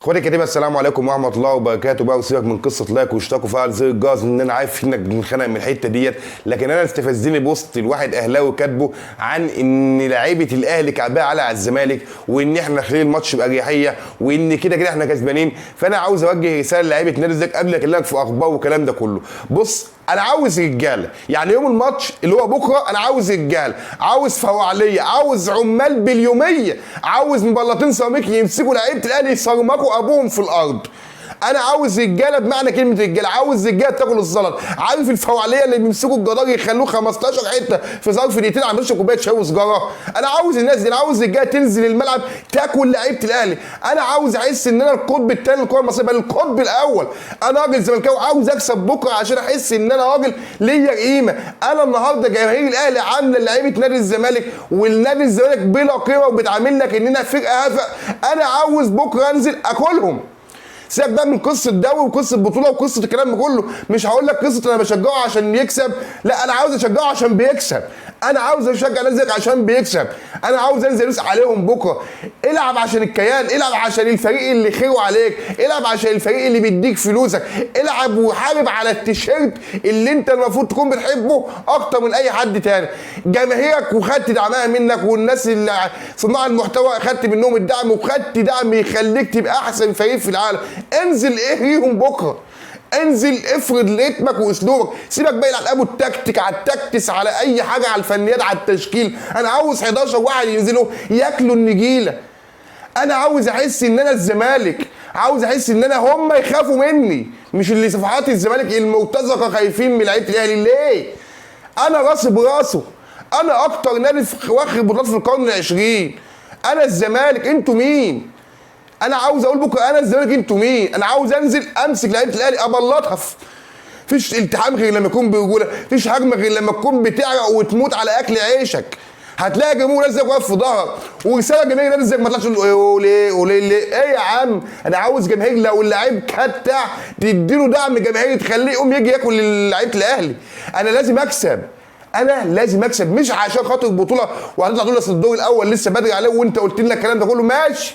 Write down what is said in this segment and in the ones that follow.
اخواتي الكريمه، السلام عليكم ورحمه الله وبركاته. بقى وسيبك من قصه لايك واشتراك وفعل زر الجرس، ان انا عارف انك بنخنق من الحته ديت، لكن انا استفزني بوست الواحد اهلاوي كاتبه عن ان لعيبه الاهلي كعبها على الزمالك، وان احنا داخلين الماتش باريحيه، وان كده كده احنا كسبانين. فانا عاوز اوجه رساله لعيبه نادي الزمالك قبل ما اكلمك في اخبار والكلام ده كله. بص، انا عاوز رجاله، يعني يوم الماتش اللي هو بكره انا عاوز رجاله، عاوز فوعليه، عاوز عمال باليوميه، عاوز مبلطين سيراميك يمسكوا لعيبه الاهلي يصرمكوا ابوهم في الارض. انا عاوز رجاله بمعنى كلمه رجاله، عاوز رجاله تاكل الزلط. عارف الفوعليه اللي بيمسكوا الجدار يخلوه 15 حته في ظرف دقيقتين عم يشربوا كوبايه شاي وسجاره؟ انا عاوز الناس دي، انا عاوز رجاله تنزل الملعب تاكل لعيبه الاهلي. انا عاوز احس ان انا القطب الثاني للكره المصريه، بل القطب الاول. انا راجل زملكاوي عاوز اكسب بكره عشان احس ان انا راجل ليا قيمه. انا النهارده جماهير الاهلي عامله لعيبه نادي الزمالك والنادي الزمالك بلا قيمه وبتعاملنا كاننا فرقه هفا. انا عاوز بكره انزل اكلهم. سيبك بقى من قصه دوري وقصه بطوله وقصه الكلام ده كله. مش هقول لك قصه انا بشجعه عشان يكسب، لا، انا عاوز اشجعه عشان بيكسب. انا عاوز اشجع نادي عشان بيكسب. انا عاوز انزل ادوس عليهم بكره. العب عشان الكيان، العب عشان الفريق اللي خيره عليك، العب عشان الفريق اللي بيديك فلوسك، العب وحارب على التيشيرت اللي انت المفروض تكون بتحبه اكتر من اي حد تاني. جماهيرك وخدت دعمها منك، والناس اللي صناع المحتوى خدت منهم الدعم، وخدت دعم يخليك تبقى احسن فريق في العالم. انزل اهريهم بكره، انزل افرض رتمك واسلوبك. سيبك بقى يلعبوا التكتيك على التكتس، على اي حاجه، على الفنيات، على التشكيل. انا عاوز 11 واحد ينزلوا ياكلوا النجيله. انا عاوز احس ان انا الزمالك، عاوز احس ان انا هم يخافوا مني، مش اللي صفحات الزمالك المرتزقه خايفين من لعيبه الاهلي. ليه؟ انا راسي براسه، انا اكتر نادي واخد بطولات في القرن العشرين. انا الزمالك، انتوا مين؟ انا عاوز اقول بكره انا الزمالك، انتوا مين؟ انا عاوز انزل امسك لعيبه الاهلي ابلطها. فيش التحام غير لما يكون برجوله، فيش هجمه غير لما تكون بتعرق وتموت على اكل عيشك. هتلاقي جمهور نادي الزمالك واقف في ظهرك، ورساله جماهير نادي الزمالك ما تطلعش تقول ليه ليه. ايه يا عم؟ انا عاوز جماهير لو اللعيب كتع تديله دعم جماهيري تخليه يقوم يجي ياكل لعيبه الاهلي. انا لازم اكسب، انا لازم اكسب، مش عشان خاطر البطوله وهتطلع تقول اصل الدور الاول لسه بدري عليه وانت قلت لنا الكلام ده كله. ماشي،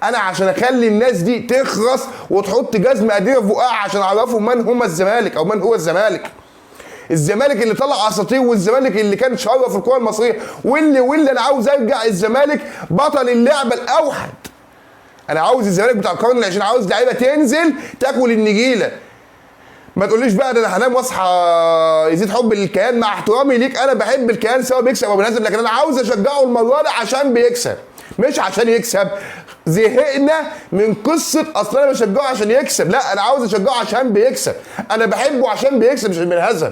انا عشان اخلي الناس دي تخرس وتحط جزمه قديمه في بقها عشان اعرفهم من هم الزمالك او من هو الزمالك. الزمالك اللي طلع اساطير، والزمالك اللي كان شرف الكره المصريه، واللي انا عاوز ارجع الزمالك بطل اللعبه الاوحد. انا عاوز الزمالك بتاع القرن العشرين، عاوز لعيبه تنزل تاكل النجيله. ما تقوليش بقى ده انا هنام واصحى يزيد حب الكيان. مع احترامي ليك، انا بحب الكيان سواء بيكسب او بينزل، لكن انا عاوز اشجعه المره دي عشان بيكسب مش عشان يكسب. زهقنا من قصه اصل انا بشجعه عشان يكسب، لا، انا عاوز اشجعه عشان بيكسب. انا بحبه عشان بيكسب مش من هزم.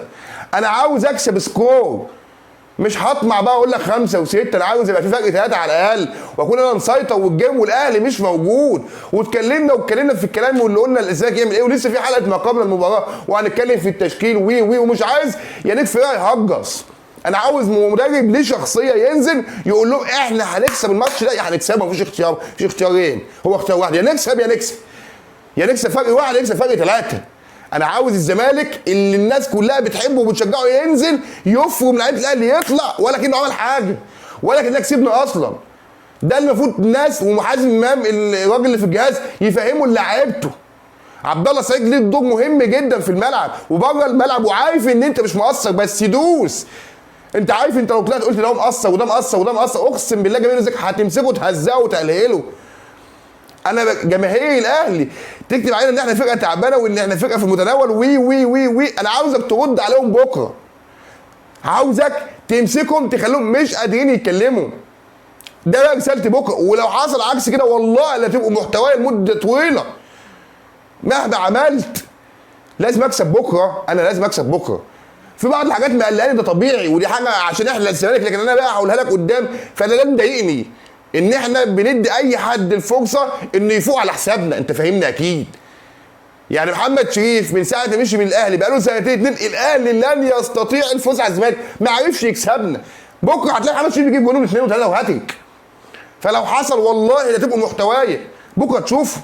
انا عاوز اكسب سكور، مش هطمع بقى اقول لك 5 و6. انا عاوز يبقى في فرق 3 على الاقل، واكون انا مسيطر والجيم والاهلي مش موجود. واتكلمنا في الكلام واللي قلنا الازاي يعمل ايه، ولسه في حلقه ما قبل المباراه وهنتكلم في التشكيل ومش عايز يعني فرقه يهجص. انا عاوز مدرب ليه شخصيه ينزل يقول لهم احنا هنكسب الماتش ده، يا هنكسبه، مفيش اختيار، مفيش اختيارين، هو اختيار واحد، يا نكسب يا نكسب، يا نكسب فرق واحد يا نكسب فرق 3. انا عاوز الزمالك اللي الناس كلها بتحبه وبتشجعه ينزل يفرم لعيبه الاهلي يطلع ولا كانه عمل حاجه، ولا كاننا كسبنا اصلا. ده المفروض ناس ومحاسب امام الراجل اللي في الجهاز يفهموا لعيبته. عبد الله السعيد ليه دور مهم جدا في الملعب وبره الملعب، وعارف ان انت مش مقصر بس دوس. انت عارف انت لو طلعت قلت ده مقصر وده مقصر وده مقصر، اقسم بالله جماهير الزمالك هتمسكه تهزقه وتقلهله. انا جماهير الاهلي تكتب علينا ان احنا فرقه تعبانه وان احنا فرقه في المتناول وي. انا عاوزك ترد عليهم بكره، عاوزك تمسكهم تخليهم مش قادرين يتكلموا. ده بقى رسالتي بكره. ولو حصل عكس كده والله لا تبقوا محتواي لمده طويله. مهما عملت لازم اكسب بكره، انا لازم اكسب بكره. في بعض الحاجات مقلقاني، ده طبيعي ودي حاجه عشان احنا الزمالك، لكن انا بقى هقولها لك قدام. فانا ده مضايقني ان احنا بندي اي حد الفرصه انه يفوق على حسابنا. انت فاهمني اكيد. يعني محمد شريف من ساعه ما مشي من الاهلي بقاله سنتين 2 الاهلي لن يستطيع الفوز على الزمالك، ما عرفش يكسبنا. بكره هتلاقي محمد شريف يجيب جولين 2 و3 وهاتريك. فلو حصل والله لا تبقوا محتوايه بكره تشوفوا.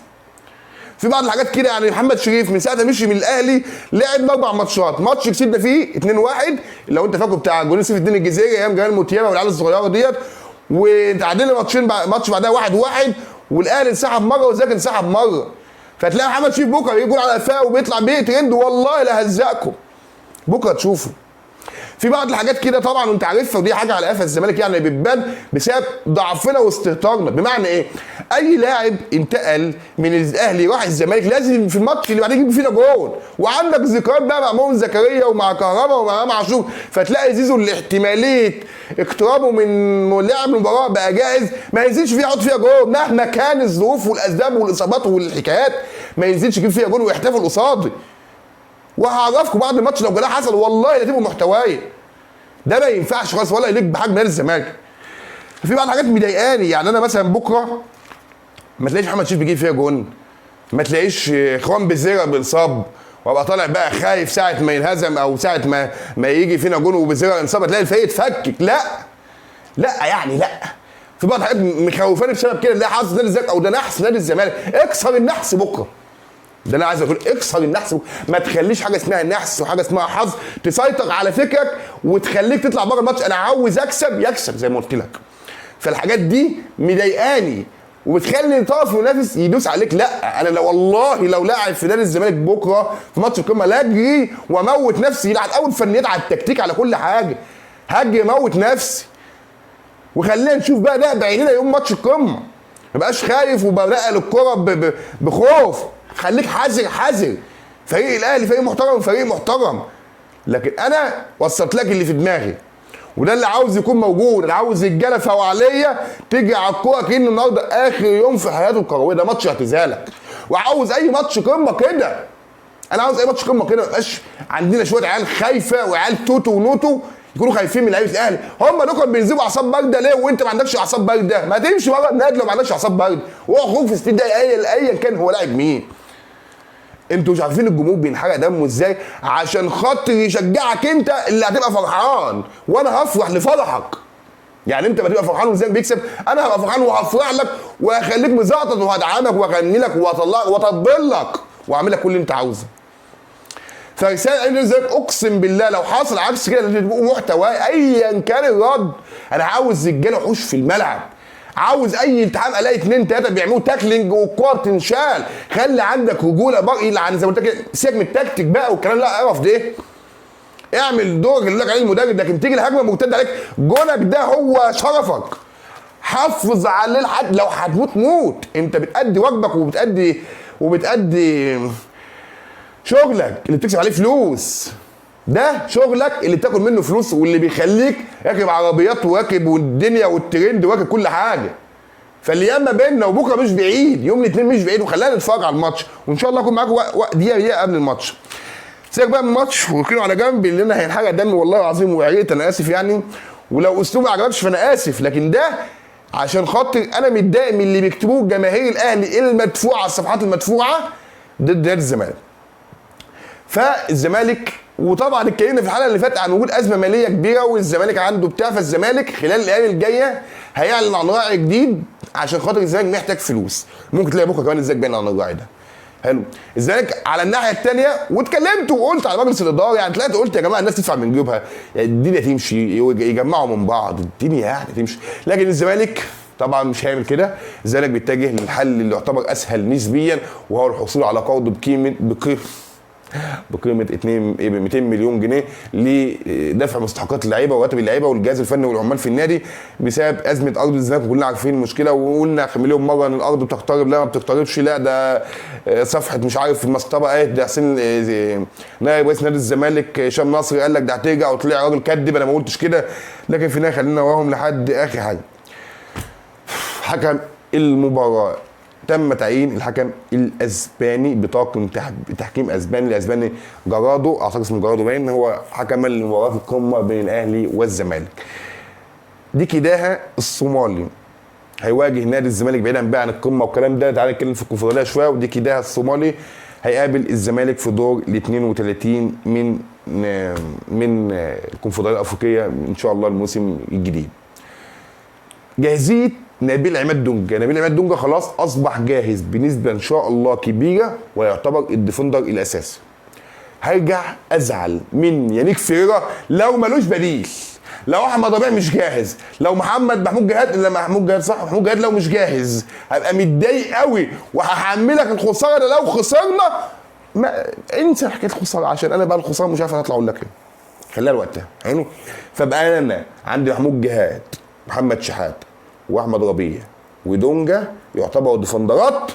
في بعض الحاجات كده، يعني محمد شريف من ساعه ما مشي من الاهلي لعب 4 ماتشات، ماتش كسبنا فيه 2-1 لو انت فاكر بتاع جولين سيف الدين الجزيري ايام جمال موتياما والعيال الصغيره ديت، وتعادلنا ماتشين ماتش بعدها 1-1 والاهلي انسحب مره والزمالك انسحب مره. فتلاقي محمد شريف بكره يقول على قفاه وبيطلع بيه ترند، والله لا هزقكم بكره تشوفوا. في بعض الحاجات كده طبعا وانت عارفها، ودي حاجه على قفا الزمالك يعني بتبان بسبب ضعفنا واستهتارنا. بمعنى ايه؟ اي لاعب انتقل من الاهلي راح الزمالك لازم في الماتش اللي بعدين يجيب فينا جول، وعندك ذكريات بقى مع مؤمن زكريا ومع كهربا ومع امام عاشور، فتلاقي زيزو اللي احتماليه اقترابه من لاعب المباراه بقى جاهز ما ينزلش فيها يحط فيها جول مهما كان الظروف والاسباب والاصابات والحكايات، ما ينزلش يجيب فيها جول ويحتفل قصادي. وهعرفكم بعد الماتش لو جلاه حصل والله لا تبقوا محتوايه. ده ما ينفعش خالص ولا يليق بحجم نادي الزمالك. في بعض الحاجات مضايقاني، يعني انا مثلا بكره ما تلاقيش محمد شريف بيجيب فيها جون، ما تلاقيش اخوان بزيرة بينصاب وابقى طالع بقى خايف ساعه ما ينهزم او ساعه ما يجي فينا جون وبزيرة ينصاب تلاقي الفريق اتفكك. لا يعني لا. في بعض الحاجات مخوفاني بسبب كده، ده حظ نادي الزمالك او ده نحس نادي الزمالك. اكسر النحس بكره. ده انا عايز اقول اكسر النحس، ما تخليش حاجه اسمها نحس وحاجه اسمها حظ تسيطر على فكرك وتخليك تطلع بره الماتش. انا عاوز اكسب يكسب زي ما قلت لك. فالحاجات دي مضايقاني وبتخلي طرف المنافس يدوس عليك. لا انا والله لو لاعب في نادي الزمالك بكره في ماتش القمه لا اجري واموت نفسي، لا اول فنيات على التكتيك على كل حاجه، هاجي اموت نفسي. وخلينا نشوف بقى ده بعيننا يوم ماتش القمه، ما بقاش خايف وبنقل الكره بخوف. خليك حذر. فريق الاهلي فريق محترم، فريق محترم، لكن انا وصلت لك اللي في دماغي وده اللي عاوز يكون موجود. انا عاوز رجاله فوعليه تيجي على الكوره كأن النهارده اخر يوم في حياته الكرويه، ده ماتش اعتزالك. وعاوز اي ماتش قمه كده، انا عاوز اي ماتش قمه كده ما يبقاش عندنا شويه عيال خايفه وعيال توتو ونوتو يكونوا خايفين من لعيبه الاهلي. هم دول بينزلوا اعصاب بارده ليه وانت ما عندكش اعصاب بارده؟ ما تمشي بره النادي لو ما عندكش اعصاب بارده، واخرج في 60 دقيقه ايا كان هو لاعب مين. انتوا مش عارفين الجمهور بينحرق دمه ازاي عشان خاطر يشجعك انت اللي هتبقى فرحان، وانا هفرح لفرحك. يعني انت بتبقى فرحان وازاي بيكسب، انا هبقى فرحان وهفرح لك وهخليك مزقطط وهدعمك واغني لك وهطلعك واطبل لك واعمل لك كل اللي انت عاوزه. فرساله ايه ازاي؟ اقسم بالله لو حصل عكس كده لازم تبقوا محتوى ايا كان الرد. انا عاوز رجاله وحوش في الملعب، عاوز اي التحام الاقي 2 3 بيعملوا تاكلينج والكوره بتنشال. خلي عندك رجوله بقى يعني زي ما قلت لك، سيبك من التكتيك بقى والكلام، لا اعرف ده اعمل دور اللي لك عليه المدرب، لكن تيجي الهجمه مرتده عليك جونك ده هو شرفك. حافظ عليه لحد لو هتموت موت، انت بتأدي واجبك وبتأدي شغلك اللي بتكسب عليه فلوس. ده شغلك اللي بتاكل منه فلوس واللي بيخليك راكب عربيات وراكب والدنيا والترند وراكب كل حاجه. فالايام ما بيننا وبكره مش بعيد، يوم الاثنين مش بعيد، وخلينا نتفرج على الماتش وان شاء الله اكون معاكم دقيقه قبل الماتش. سيبك بقى من الماتش وركنوا على جنب اللي انا هينحرق دمي والله العظيم وعيت، انا اسف يعني، ولو اسلوبي ما عجبكش فانا اسف، لكن ده عشان خاطر انا متضايق من اللي بيكتبوه جماهير الاهلي المدفوعه على الصفحات المدفوعه ضد نادي الزمالك. فالزمالك وطبعا اتكلمنا في الحلقه اللي فاتت عن وجود ازمه ماليه كبيره والزمالك عنده بتاع، فالزمالك خلال الايام الجايه هيعلن عن راعي جديد عشان خاطر الزمالك محتاج فلوس. ممكن تلاقي بكره كمان الزمالك بيعلن عن الراعي ده. حلو. الزمالك على الناحيه الثانيه واتكلمت وقلت على مجلس الاداره، يعني طلعت قلت يا جماعه الناس تدفع من جيوبها، يعني الدنيا تمشي يجمعوا من بعض الدنيا يعني تمشي، لكن الزمالك طبعا مش هيعمل كده. الزمالك بيتجه للحل اللي يعتبر اسهل نسبيا وهو الحصول على قرض بقيمه 200 مليون جنيه لدفع مستحقات اللعيبه وراتب اللعيبه والجهاز الفني والعمال في النادي بسبب ازمه ارض الزمالك. وكلنا عارفين المشكله وقلنا مليون مره ان الارض بتقترب، لا ما بتقتربش، لا ده صفحه مش عارف المسطره قالت ده حسين نائب رئيس نادي الزمالك هشام نصر قال لك ده هترجع وطلع راجل كذب، انا ما قلتش كده، لكن في النهايه خلينا وراهم لحد اخر حاجه. حكم المباراه تم تعيين الحكم الاسباني بطاقم تحكيم اسباني، الاسباني جرادو، اعتقد اسمه جرادو باين، هو حكم المباراه القمه بين الاهلي والزمالك. دي كداها الصومالي هيواجه نادي الزمالك بعيدا بقى عن القمه والكلام ده، تعالى نتكلم في الكونفدراليه شويه. ودي كداها الصومالي هيقابل الزمالك في دور ال 32 من الكونفدراليه الافريقيه ان شاء الله الموسم الجديد. جاهزيه نبيل عماد دونجا خلاص اصبح جاهز بنسبه ان شاء الله كبيره ويعتبر الديفندر الاساسي. هرجع ازعل من يانيك فيريرا لو ملوش بديل. لو احمد ربيع مش جاهز، لو محمود جهاد، لا محمود جهاد صح، محمود جهاد لو مش جاهز هبقى متضايق قوي وهحملك الخساره لو خسرنا. ما انسى حكايه الخساره، عشان انا بقى الخساره مش عارف انا هطلع اقول لك ايه، خليها لوقتها حلو. فبقى انا عندي محمود جهاد، محمد شحات، واحمد ربيع، ودونجا يعتبروا ديفندرات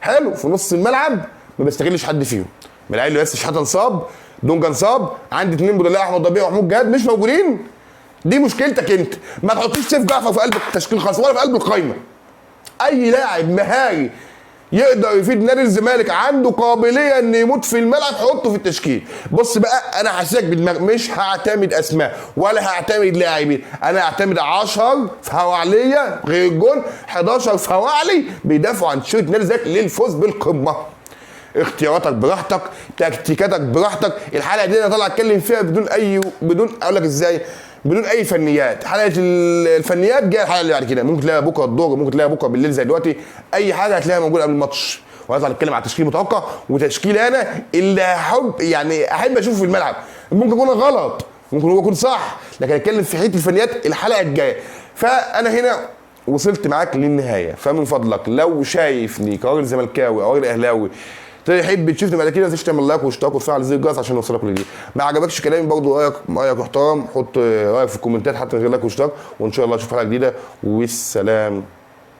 حلو في نص الملعب، ما بستغلش حد فيهم. من اللي بس شحات انصاب، دونجا انصاب، عندي اثنين بدلاء احمد ربيع ومحمود جهاد مش موجودين. دي مشكلتك انت، ما تحطيش سيف جعفر في قلب التشكيل خالص ولا في قلب القايمه. اي لاعب مهاري يقدر يفيد نادي الزمالك عنده قابليه ان يموت في الملعب حطه في التشكيل. بص بقى انا هسيبك بدماغ، مش هعتمد اسماء ولا هعتمد لاعبين، انا هعتمد 10 فواعليه غير الجون، 11 فواعلي بيدافعوا عن تيشيرت نادي الزمالك للفوز بالقمه. اختياراتك براحتك، تكتيكاتك براحتك. الحلقه دي انا طالع اتكلم فيها بدون اقول لك ازاي، بدون اي فنيات. حلقه الفنيات جايه الحلقه اللي بعد كده، ممكن تلاقيها بكره الظهر، ممكن تلاقيها بكره بالليل زي دلوقتي، اي حاجه هتلاقيها موجوده قبل الماتش. وهطلع اتكلم على تشكيل متوقع وتشكيل انا اللي احب اشوفه في الملعب. ممكن يكون غلط، ممكن هو يكون صح، لكن اتكلم في حته الفنيات الحلقه الجايه. فانا هنا وصلت معاك للنهايه، فمن فضلك لو شايفني كراجل زملكاوي او راجل اهلاوي تحب تشوفني بعد كده، تعمل لايك واشتراك وتفعل زر الجرس عشان يوصلك للجديد. ما عجبكش كلامي برضه رايك محترم، حط رايك في الكومنتات حتى من غير لايك واشتراك، وان شاء الله اشوف حلقه جديده، والسلام.